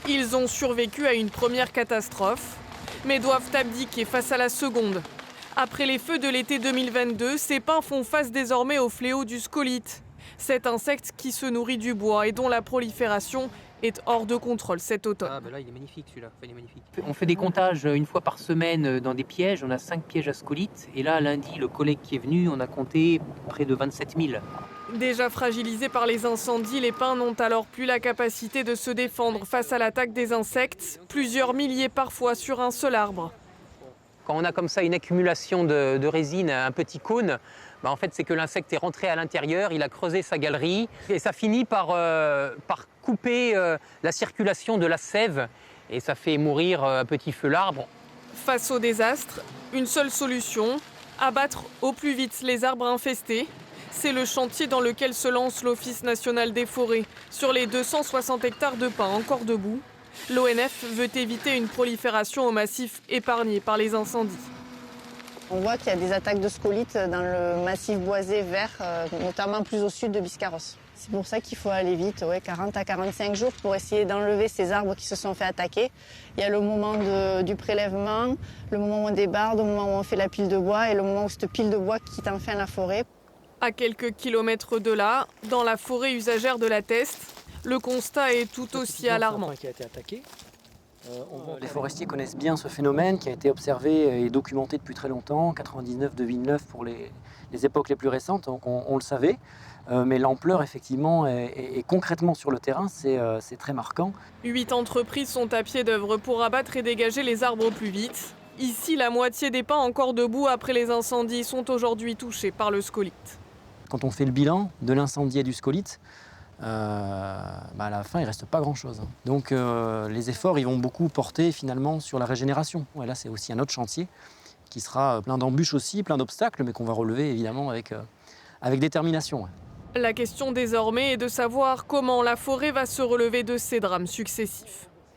Ils ont survécu à une première catastrophe, mais doivent abdiquer face à la seconde. Après les feux de l'été 2022, ces pins font face désormais au fléau du scolite. Cet insecte qui se nourrit du bois et dont la prolifération est hors de contrôle cet automne. Ah bah là il est magnifique celui-là, il est magnifique. On fait des comptages une fois par semaine dans des pièges. On a 5 pièges à scolite. Et là, lundi, le collègue qui est venu, on a compté près de 27 000. Déjà fragilisés par les incendies, les pins n'ont alors plus la capacité de se défendre face à l'attaque des insectes, plusieurs milliers parfois sur un seul arbre. Quand on a comme ça une accumulation de résine, un petit cône, bah en fait c'est que l'insecte est rentré à l'intérieur, il a creusé sa galerie et ça finit par couper la circulation de la sève et ça fait mourir à petit feu l'arbre. Face au désastre, une seule solution, abattre au plus vite les arbres infestés. C'est le chantier dans lequel se lance l'Office national des forêts. Sur les 260 hectares de pins encore debout, l'ONF veut éviter une prolifération au massif épargné par les incendies. On voit qu'il y a des attaques de scolytes dans le massif boisé vert, notamment plus au sud de Biscarrosse. C'est pour ça qu'il faut aller vite, 40 à 45 jours pour essayer d'enlever ces arbres qui se sont fait attaquer. Il y a le moment du prélèvement, le moment où on débarde, le moment où on fait la pile de bois et le moment où cette pile de bois quitte enfin la forêt. À quelques kilomètres de là, dans la forêt usagère de la Teste, le constat est tout aussi alarmant. Qui a été attaqué. Les forestiers connaissent bien ce phénomène qui a été observé et documenté depuis très longtemps, 99-2009 pour les époques les plus récentes, donc on le savait. Mais l'ampleur, effectivement, et concrètement sur le terrain, c'est très marquant. 8 entreprises sont à pied d'œuvre pour abattre et dégager les arbres au plus vite. Ici, la moitié des pins encore debout après les incendies sont aujourd'hui touchés par le scolite. Quand on fait le bilan de l'incendie et du scolite, à la fin, il ne reste pas grand-chose. Donc les efforts ils vont beaucoup porter finalement sur la régénération. Et là, c'est aussi un autre chantier qui sera plein d'embûches aussi, plein d'obstacles, mais qu'on va relever évidemment avec détermination. La question désormais est de savoir comment la forêt va se relever de ces drames successifs.